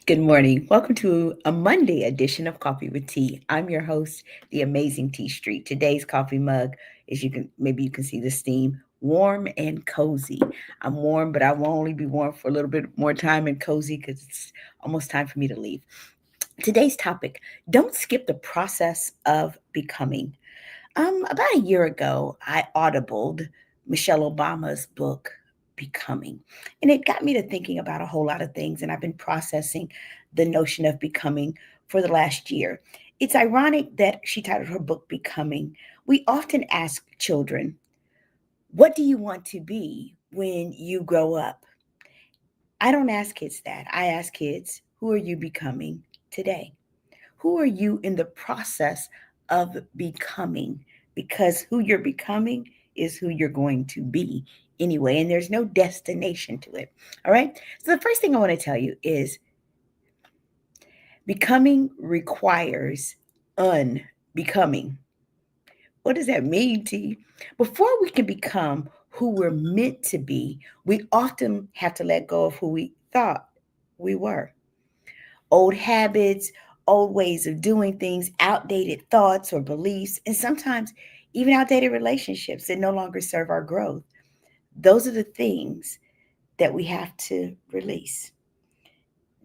Good morning. Welcome to a Monday edition of Coffee with Tea. I'm your host, the amazing Tea Street. Today's coffee mug, as you can see the steam, warm and cozy. I'm warm, but I will only be warm for a little bit more time and cozy because it's almost time for me to leave. Today's topic: don't skip the process of becoming. About a year ago, I audibled Michelle Obama's book, Becoming. And it got me to thinking about a whole lot of things. And I've been processing the notion of becoming for the last year. It's ironic that she titled her book Becoming. We often ask children, what do you want to be when you grow up? I don't ask kids that. I ask kids, who are you becoming today? Who are you in the process of becoming? Because who you're becoming is who you're going to be anyway, and there's no destination to it. All right. So, the first thing I want to tell you is becoming requires unbecoming. What does that mean, T? Before we can become who we're meant to be, we often have to let go of who we thought we were. Old habits, old ways of doing things, outdated thoughts or beliefs, and sometimes even outdated relationships that no longer serve our growth. Those are the things that we have to release.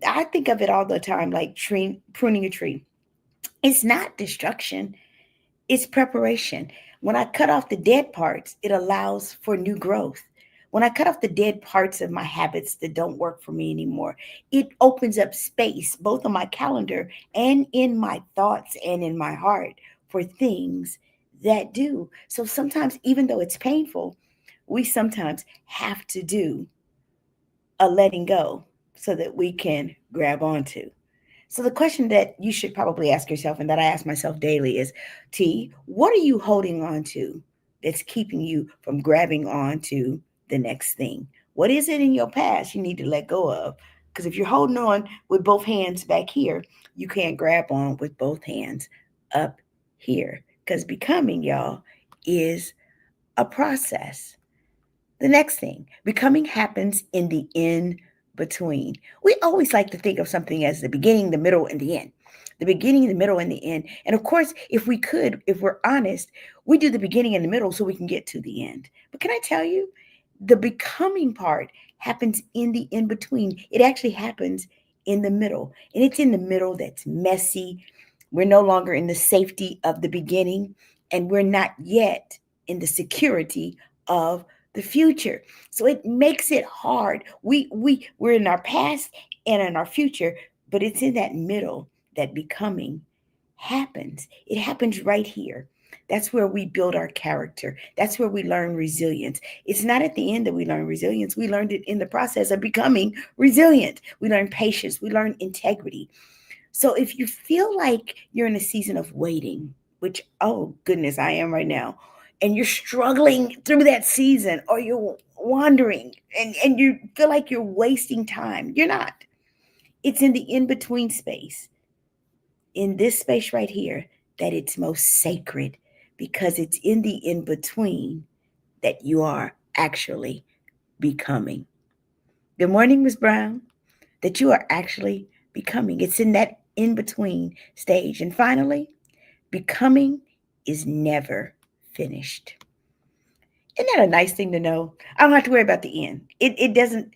I think of it all the time like pruning a tree. It's not destruction, it's preparation. When I cut off the dead parts, it allows for new growth. When I cut off the dead parts of my habits that don't work for me anymore, it opens up space, both on my calendar and in my thoughts and in my heart, for things that do. So sometimes, even though it's painful, we sometimes have to do a letting go so that we can grab onto. So the question that you should probably ask yourself, and that I ask myself daily, is T, what are you holding on to that's keeping you from grabbing on to the next thing? What is it in your past you need to let go of? Because if you're holding on with both hands back here, you can't grab on with both hands up here. Because becoming, y'all, is a process. The next thing, becoming happens in the in between. We always like to think of something as the beginning, the middle, and the end. The beginning, the middle, and the end. And of course, if we could, if we're honest, we do the beginning and the middle so we can get to the end. But can I tell you, the becoming part happens in the in between. It actually happens in the middle. And it's in the middle that's messy. We're no longer in the safety of the beginning, and we're not yet in the security of the future. So it makes it hard. We're in our past and in our future, but it's in that middle that becoming happens. It happens right here. That's where we build our character. That's where we learn resilience. It's not at the end that we learn resilience. We learned it in the process of becoming resilient. We learn patience. We learn integrity. So if you feel like you're in a season of waiting, which, oh goodness, I am right now, and you're struggling through that season, or you're wandering and you feel like you're wasting time, you're not. It's in the in between space, in this space right here, that it's most sacred, because it's in the in between that you are actually becoming. Good morning, Ms. Brown. That you are actually becoming. It's in that in between stage. And finally, becoming is never finished. Isn't that a nice thing to know? I don't have to worry about the end. It doesn't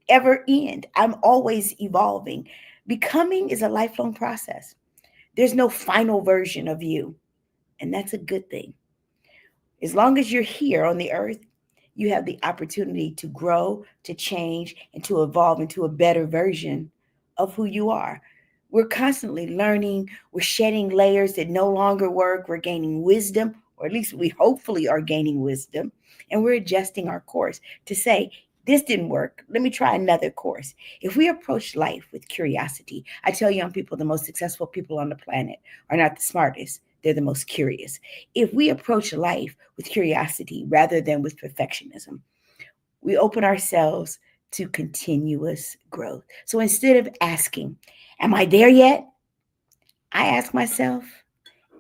ever end. I'm always evolving. Becoming is a lifelong process. There's no final version of you, and that's a good thing. As long as you're here on the earth, you have the opportunity to grow, to change, and to evolve into a better version of who you are. We're constantly learning, we're shedding layers that no longer work, we're gaining wisdom, or at least we hopefully are gaining wisdom, and we're adjusting our course to say, this didn't work. Let me try another course. If we approach life with curiosity, I tell young people the most successful people on the planet are not the smartest, they're the most curious. If we approach life with curiosity rather than with perfectionism, we open ourselves to continuous growth. So instead of asking, am I there yet? I ask myself,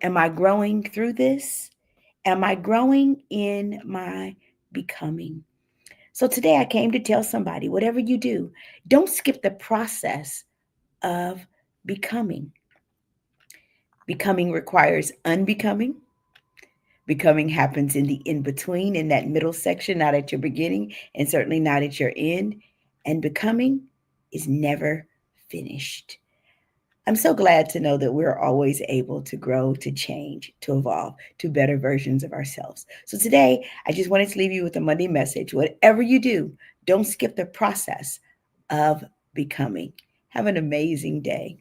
am I growing through this? Am I growing in my becoming? So today I came to tell somebody, whatever you do, don't skip the process of becoming. Becoming requires unbecoming. Becoming happens in the in between, in that middle section, not at your beginning, and certainly not at your end. And becoming is never finished. I'm so glad to know that we're always able to grow, to change, to evolve to better versions of ourselves. So today, I just wanted to leave you with a Monday message. Whatever you do, don't skip the process of becoming. Have an amazing day.